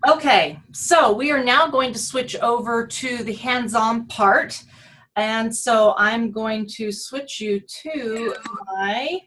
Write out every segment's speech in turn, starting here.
Okay, so we are now going to switch over to the hands-on part. And so I'm going to switch you to my...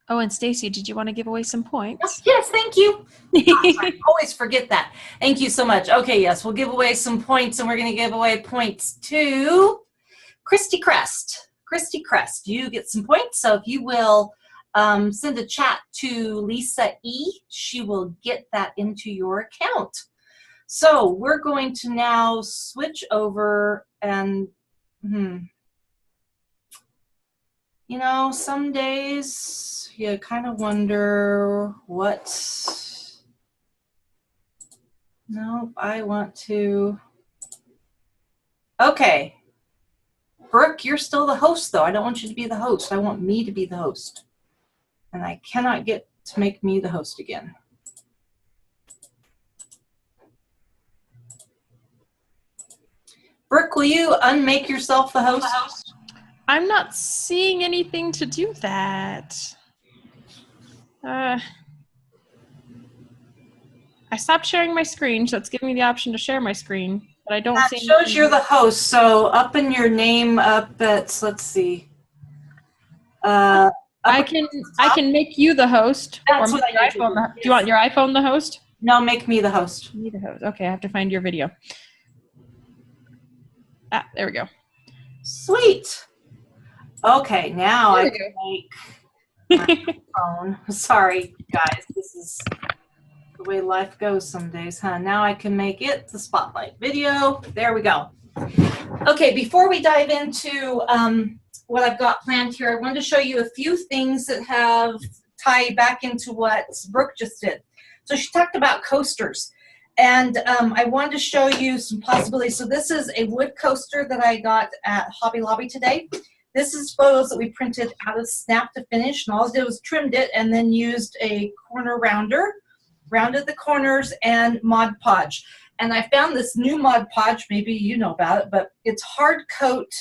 Oh, and Stacy, did you want to give away some points? Yes, thank you. I always forget that. Thank you so much. Okay, yes, we'll give away some points, and we're going to give away points to Christy Crest. Christy Crest, you get some points. So if you will send a chat to Lisa E., she will get that into your account. So we're going to now switch over and, you know, some days you kind of wonder what, nope, I want to, okay. Brooke, you're still the host though. I don't want you to be the host. I want me to be the host. And I cannot get to make me the host again. Brooke, will you unmake yourself the host? I'm not seeing anything to do that. I stopped sharing my screen, so it's giving me the option to share my screen, but I don't see. That shows you're the host, so up in your name up at, let's see. I can make you the host. That's or what I iPhone. Yes. Do you want your iPhone the host? No, make me the host. Me the host. Okay, I have to find your video. Ah, there we go. Sweet. Okay, now I can make my phone. Sorry, guys. This is the way life goes some days, huh? Now I can make it the spotlight video. There we go. Okay, before we dive into what I've got planned here, I wanted to show you a few things that have tie back into what Brooke just did. So she talked about coasters. And I wanted to show you some possibilities. So this is a wood coaster that I got at Hobby Lobby today. This is photos that we printed out of Snap to Finish, and all I did was trimmed it and then used a corner rounder, rounded the corners, and Mod Podge. And I found this new Mod Podge, maybe you know about it, but it's hard coat,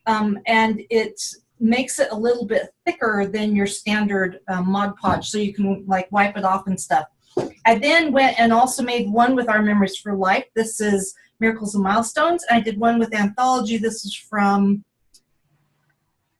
and it makes it a little bit thicker than your standard Mod Podge, so you can like wipe it off and stuff. I then went and also made one with Our Memories for Life. This is Miracles and Milestones. I did one with Anthology. This is from,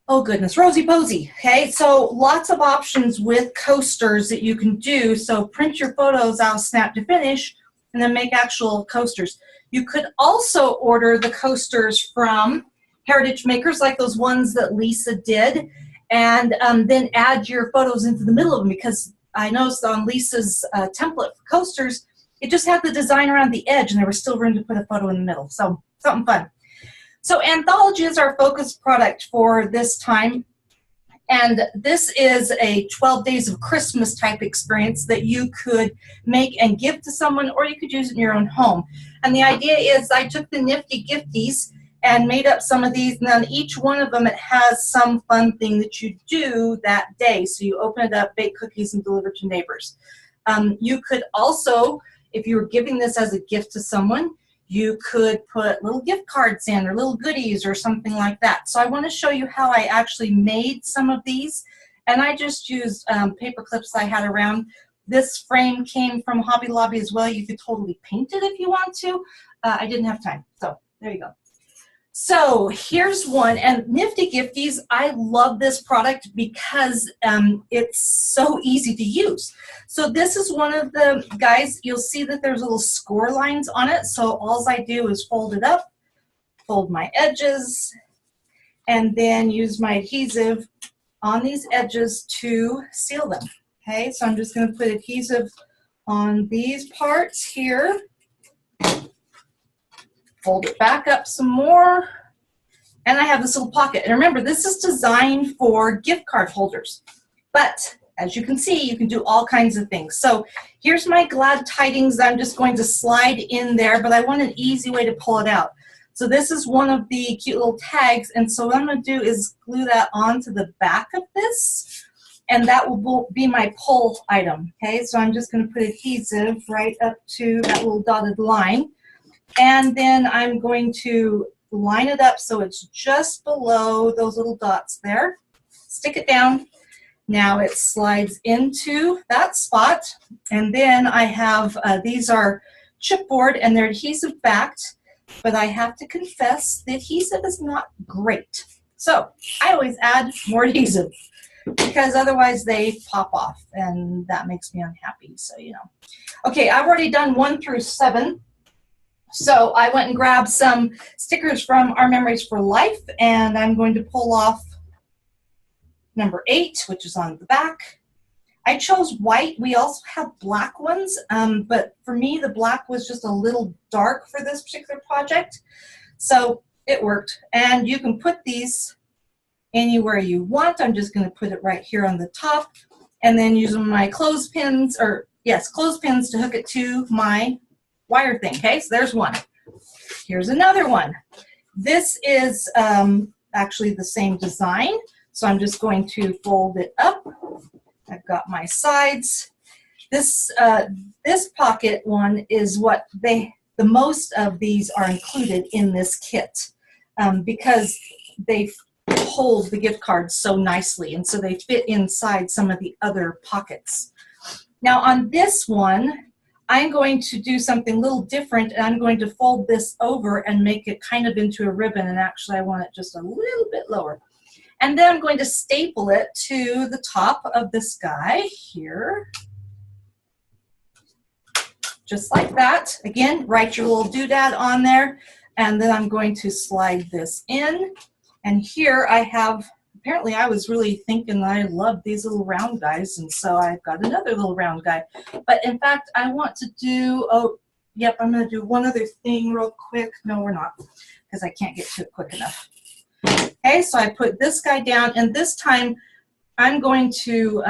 oh goodness, Rosie Posey. Okay, so lots of options with coasters that you can do. So print your photos out, Snap to Finish, and then make actual coasters. You could also order the coasters from Heritage Makers, like those ones that Lisa did, and then add your photos into the middle of them, because I noticed on Lisa's template for coasters, it just had the design around the edge, and there was still room to put a photo in the middle. So something fun. So Anthology is our focus product for this time. And this is a 12 Days of Christmas type experience that you could make and give to someone, or you could use it in your own home. And the idea is I took the Nifty Gifties and made up some of these, and on each one of them it has some fun thing that you do that day. So you open it up, bake cookies, and deliver to neighbors. You could also, if you were giving this as a gift to someone, you could put little gift cards in or little goodies or something like that. So I want to show you how I actually made some of these, and I just used paper clips I had around. This frame came from Hobby Lobby as well. You could totally paint it if you want to. I didn't have time, so there you go. So here's one, and Nifty Gifties, I love this product because it's so easy to use. So this is one of the guys, you'll see that there's little score lines on it, so all I do is fold it up, fold my edges, and then use my adhesive on these edges to seal them. Okay, so I'm just going to put adhesive on these parts here. Fold it back up some more, and I have this little pocket. And remember, this is designed for gift card holders, but as you can see, you can do all kinds of things. So here's my glad tidings I'm just going to slide in there, but I want an easy way to pull it out. So this is one of the cute little tags, and so what I'm going to do is glue that onto the back of this, and that will be my pull item. Okay, so I'm just going to put adhesive right up to that little dotted line. And then I'm going to line it up so it's just below those little dots there. Stick it down. Now it slides into that spot. And then I have, these are chipboard and they're adhesive backed, but I have to confess the adhesive is not great. So I always add more adhesive because otherwise they pop off and that makes me unhappy. So, you know. Okay, I've already done 1 through 7. So I went and grabbed some stickers from Our Memories for Life, and I'm going to pull off number 8, which is on the back. I chose white. We also have black ones, but for me, the black was just a little dark for this particular project. So it worked. And you can put these anywhere you want. I'm just going to put it right here on the top, and then using my clothespins, clothespins to hook it to my wire thing. Okay, so there's one. Here's another one. This is actually the same design, so I'm just going to fold it up. I've got my sides. This pocket one is what the most of these are included in this kit because they hold the gift cards so nicely, and so they fit inside some of the other pockets. Now on this one, I'm going to do something a little different, and I'm going to fold this over and make it kind of into a ribbon, and actually I want it just a little bit lower. And then I'm going to staple it to the top of this guy here. Just like that. Again, write your little doodad on there, and then I'm going to slide this in. And here I have, apparently I was really thinking I loved these little round guys, and so I've got another little round guy. But in fact, I want to do, I'm going to do one other thing real quick. No, we're not, because I can't get to it quick enough. Okay, so I put this guy down, and this time I'm going to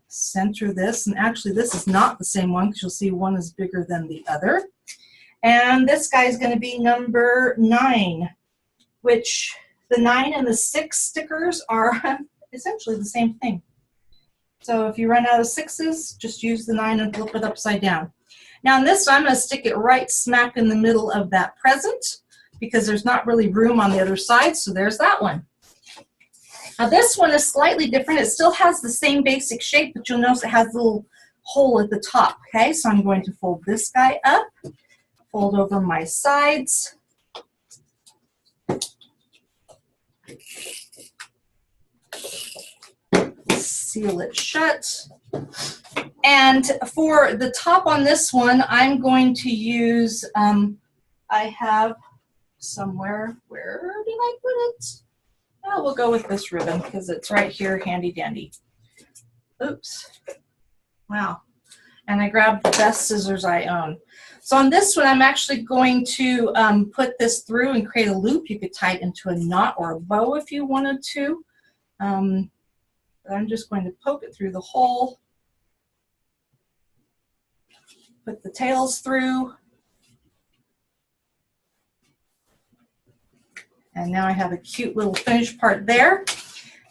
center this, and actually this is not the same one, because you'll see one is bigger than the other. And this guy is going to be number 9, which the 9 and the 6 stickers are essentially the same thing. So if you run out of 6s, just use the 9 and flip it upside down. Now in this one, I'm going to stick it right smack in the middle of that present because there's not really room on the other side, so there's that one. Now this one is slightly different. It still has the same basic shape, but you'll notice it has a little hole at the top. Okay, so I'm going to fold this guy up, fold over my sides, seal it shut. And for the top on this one, I'm going to use, I have somewhere, where did I put it? Oh, we'll go with this ribbon because it's right here, handy dandy. Oops. Wow. And I grabbed the best scissors I own. So on this one, I'm actually going to put this through and create a loop. You could tie it into a knot or a bow if you wanted to. But I'm just going to poke it through the hole. Put the tails through. And now I have a cute little finished part there.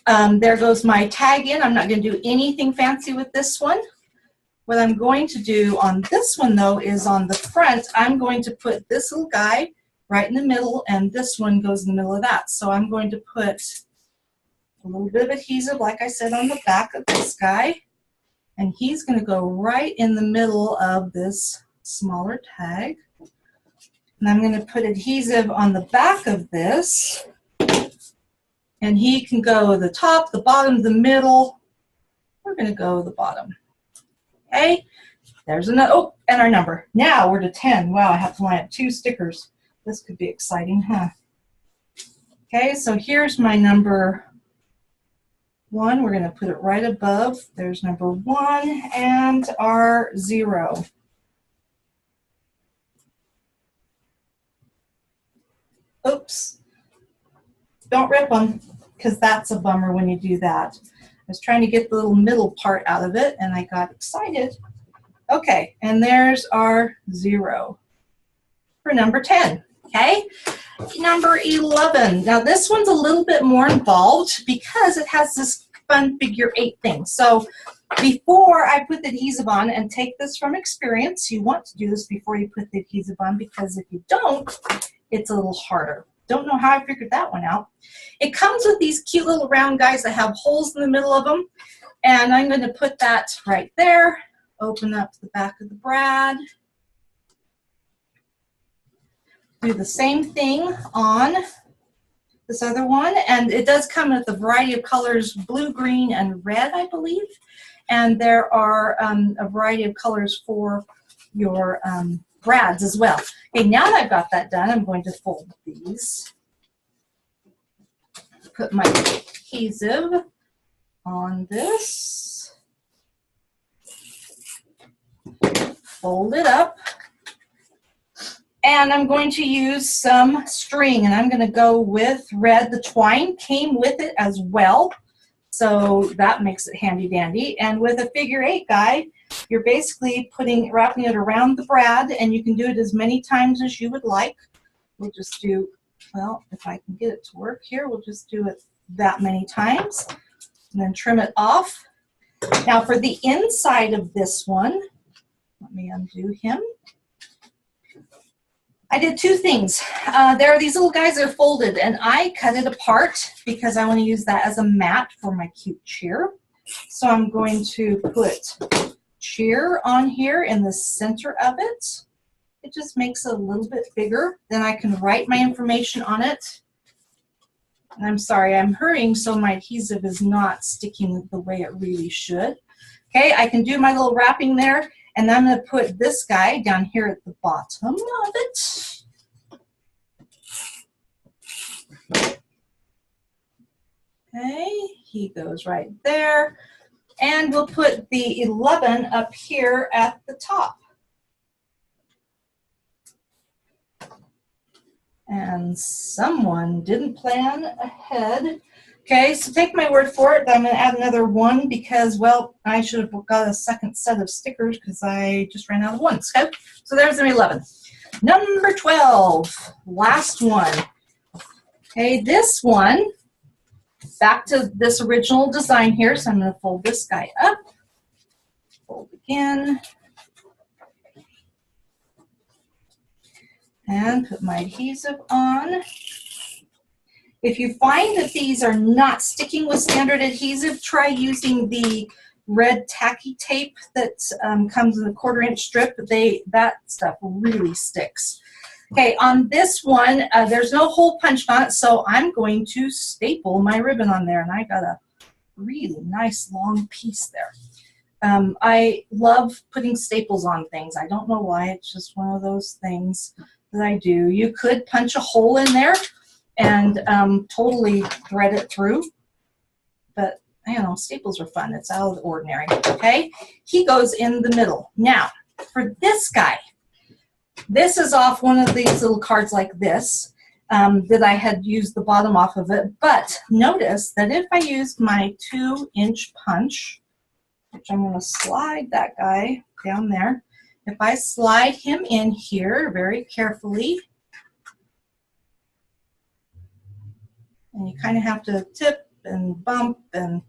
There goes my tag in. I'm not going to do anything fancy with this one. What I'm going to do on this one, though, is on the front, I'm going to put this little guy right in the middle, and this one goes in the middle of that. So I'm going to put a little bit of adhesive, like I said, on the back of this guy, and he's going to go right in the middle of this smaller tag. And I'm going to put adhesive on the back of this, and he can go the top, the bottom, the middle. We're going to go the bottom. Okay, there's another, oh, and our number. Now we're to 10. Wow, I have to line up 2 stickers. This could be exciting, huh? Okay, so here's my number 1. We're going to put it right above. There's number 1 and our 0. Oops. Don't rip them, because that's a bummer when you do that. I was trying to get the little middle part out of it, and I got excited. Okay, and there's our 0 for number 10, okay? Number 11. Now, this one's a little bit more involved because it has this fun figure 8 thing. So before I put the adhesive on, and take this from experience, you want to do this before you put the adhesive on, because if you don't, it's a little harder. Don't know how I figured that one out. It comes with these cute little round guys that have holes in the middle of them. And I'm going to put that right there. Open up the back of the brad. do the same thing on this other one, and it does come with a variety of colors, blue, green, and red, I believe. And there are a variety of colors for your brads as well. Okay, now that I've got that done, I'm going to fold these. Put my adhesive on this. Fold it up. And I'm going to use some string, and I'm going to go with red. The twine came with it as well, so that makes it handy dandy. And with a figure 8 guide, you're basically wrapping it around the brad, and you can do it as many times as you would like. We'll just do, well, if I can get it to work here, we'll just do it that many times, and then trim it off. Now for the inside of this one, let me undo him. I did two things. There are these little guys that are folded, and I cut it apart because I want to use that as a mat for my cute cheer. So I'm going to put cheer on here in the center of it. It just makes it a little bit bigger. Then I can write my information on it. And I'm sorry, I'm hurrying, so my adhesive is not sticking the way it really should. Okay, I can do my little wrapping there. And I'm going to put this guy down here at the bottom of it. Okay, he goes right there. And we'll put the 11 up here at the top. And someone didn't plan ahead. Okay, so take my word for it. I'm going to add another 1 because, well, I should have got a second set of stickers because I just ran out of ones. Okay, so there's an 11. Number 12, last one. Okay, this one, back to this original design here. So I'm going to fold this guy up, fold again, and put my adhesive on. If you find that these are not sticking with standard adhesive, try using the red tacky tape that comes in a 1/4-inch strip. That stuff really sticks. Okay, on this one, there's no hole punched on it, so I'm going to staple my ribbon on there, and I got a really nice long piece there. I love putting staples on things. I don't know why, it's just one of those things that I do. You could punch a hole in there and totally thread it through. But, I don't know, staples are fun. It's out of the ordinary, okay? He goes in the middle. Now, for this guy, this is off one of these little cards like this that I had used the bottom off of it. But notice that if I used my 2-inch punch, which I'm going to slide that guy down there, if I slide him in here very carefully, and you kind of have to tip and bump and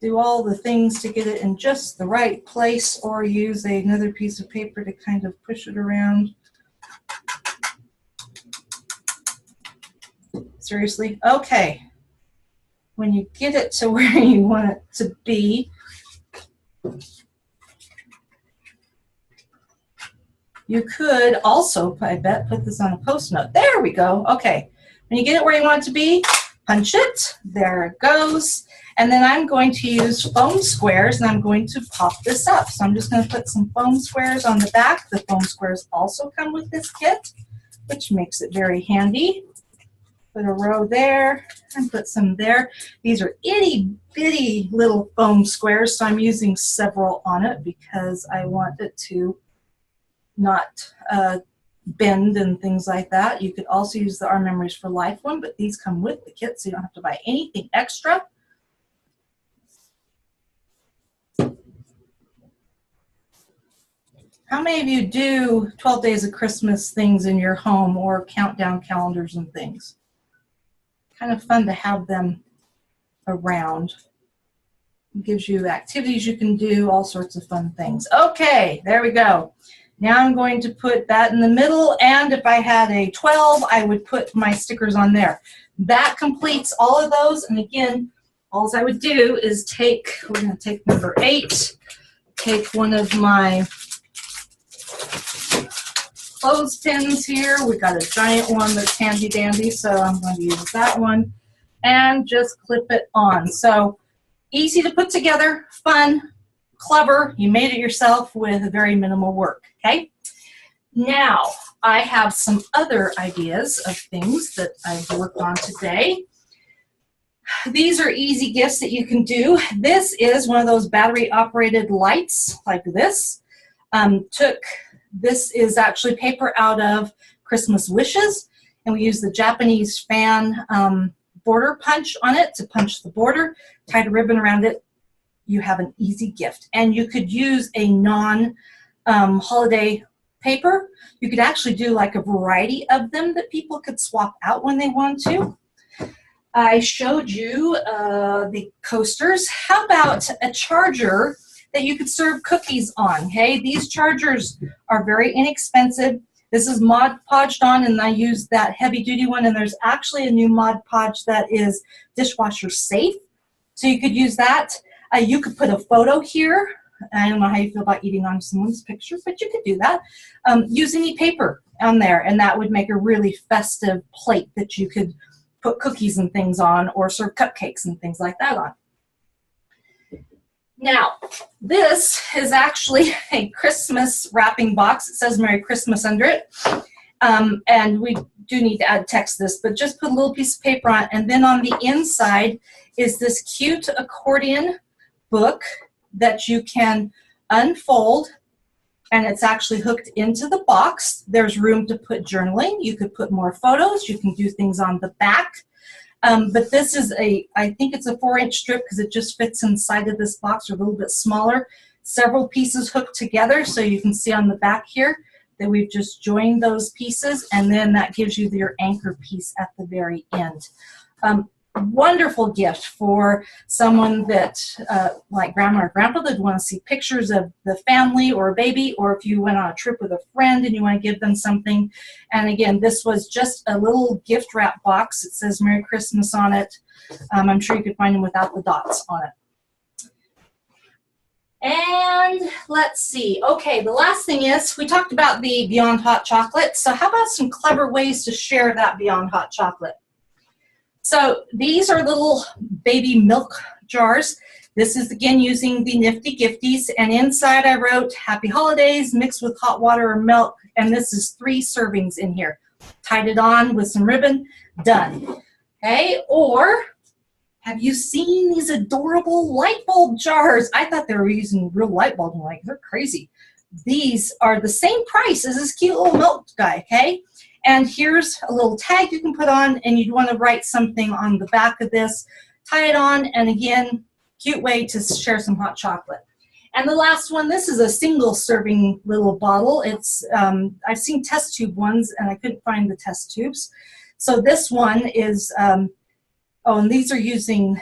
do all the things to get it in just the right place, or use another piece of paper to kind of push it around. Seriously? Okay. When you get it to where you want it to be, you could also, I bet, put this on a Post-it. There we go. Okay. When you get it where you want it to be, punch it. There it goes. And then I'm going to use foam squares, and I'm going to pop this up. So I'm just going to put some foam squares on the back. The foam squares also come with this kit, which makes it very handy. Put a row there and put some there. These are itty bitty little foam squares, so I'm using several on it because I want it to not bend and things like that. You could also use the Our Memories for Life one, but these come with the kit, so you don't have to buy anything extra. How many of you do 12 Days of Christmas things in your home, or countdown calendars and things? Kind of fun to have them around. It gives you activities you can do, all sorts of fun things. Okay, there we go. Now I'm going to put that in the middle, and if I had a 12, I would put my stickers on there. That completes all of those, and again, all I would do is take, we're going to take number 8, take one of my clothespins here. We've got a giant one that's handy dandy, so I'm going to use that one. And just clip it on. So easy to put together, fun, clever. You made it yourself with very minimal work, okay? Now, I have some other ideas of things that I've worked on today. These are easy gifts that you can do. This is one of those battery-operated lights like this. This is actually paper out of Christmas wishes, and we use the Japanese fan border punch on it to punch the border, tied a ribbon around it. You have an easy gift. And you could use a non-holiday paper. You could actually do like a variety of them that people could swap out when they want to. I showed you the coasters. How about a charger that you could serve cookies on? Okay, these chargers are very inexpensive. This is Mod Podged on, and I use that heavy-duty one, and there's actually a new Mod Podge that is dishwasher safe, so you could use that. You could put a photo here. I don't know how you feel about eating on someone's picture, but you could do that. Use any paper on there, and that would make a really festive plate that you could put cookies and things on, or serve cupcakes and things like that on. Now, this is actually a Christmas wrapping box. It says Merry Christmas under it. And we do need to add text to this, but just put a little piece of paper on it. And then on the inside is this cute accordion book that you can unfold, and it's actually hooked into the box. There's room to put journaling. You could put more photos. You can do things on the back. But this is I think it's a 4-inch strip because it just fits inside of this box, or a little bit smaller. Several pieces hooked together, so you can see on the back here that we've just joined those pieces, and then that gives you your anchor piece at the very end. Wonderful gift for someone that, like grandma or grandpa, that want to see pictures of the family or a baby, or if you went on a trip with a friend and you want to give them something. And again, this was just a little gift wrap box. It says Merry Christmas on it. I'm sure you could find them without the dots on it. And let's see. Okay, the last thing is, we talked about the Beyond Hot Chocolate. So how about some clever ways to share that Beyond Hot Chocolate? So these are little baby milk jars. This is, again, using the Nifty Gifties. And inside I wrote, Happy Holidays, mixed with hot water or milk. And this is 3 servings in here. Tied it on with some ribbon. Done. Okay, or have you seen these adorable light bulb jars? I thought they were using real light bulbs. I'm like, they're crazy. These are the same price as this cute little milk guy, okay? And here's a little tag you can put on, and you'd want to write something on the back of this. Tie it on, and again, cute way to share some hot chocolate. And the last one, this is a single serving little bottle. It's I've seen test tube ones, and I couldn't find the test tubes. So this one is, and these are using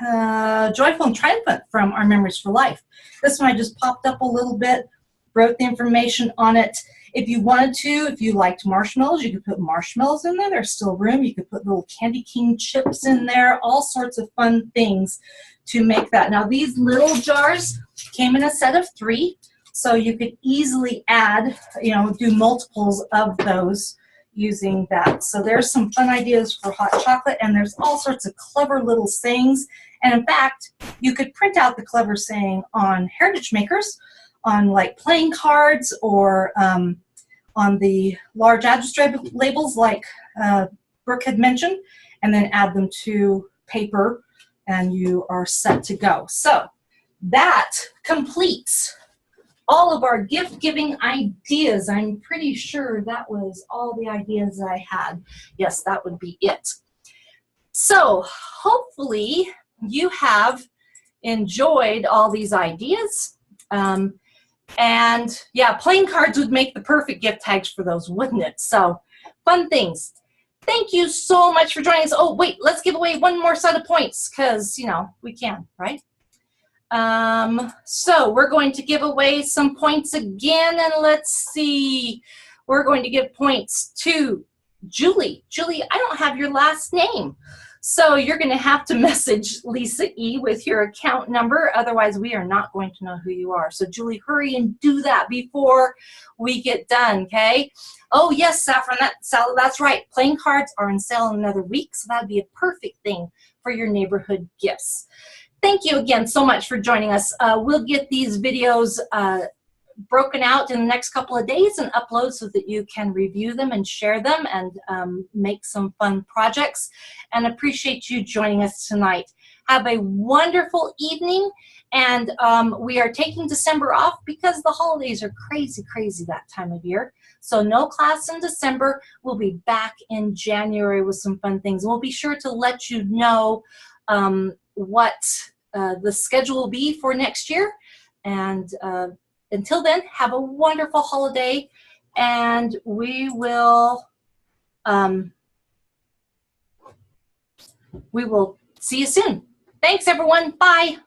Joyful and Triumphant from Our Memories for Life. This one I just popped up a little bit, wrote the information on it. If you wanted to, if you liked marshmallows, you could put marshmallows in there. There's still room. You could put little candy cane chips in there, all sorts of fun things to make that. Now, these little jars came in a set of 3, so you could easily add, do multiples of those using that. So there's some fun ideas for hot chocolate, and there's all sorts of clever little sayings. And in fact, you could print out the clever saying on heritage makers, on like playing cards, or on the large address labels like Brooke had mentioned, and then add them to paper, and you are set to go. So that completes all of our gift-giving ideas. I'm pretty sure that was all the ideas I had. Yes, that would be it. So hopefully you have enjoyed all these ideas. And yeah, playing cards would make the perfect gift tags for those, wouldn't it? So fun things. Thank you so much for joining us. Oh, wait, let's give away one more set of points because, we can, right? So we're going to give away some points again, and let's see. We're going to give points to Julie. Julie, I don't have your last name. So you're going to have to message Lisa E. with your account number. Otherwise, we are not going to know who you are. So Julie, hurry and do that before we get done, okay? Oh, yes, Saffron, that's right. Playing cards are on sale in another week, so that would be a perfect thing for your neighborhood gifts. Thank you again so much for joining us. We'll get these videos broken out in the next couple of days and upload so that you can review them and share them and make some fun projects. And appreciate you joining us tonight. Have a wonderful evening. And we are taking December off because the holidays are crazy, crazy that time of year. So no class in December. We'll be back in January with some fun things. We'll be sure to let you know what the schedule will be for next year. And until then, have a wonderful holiday, and we will see you soon. Thanks, everyone. Bye.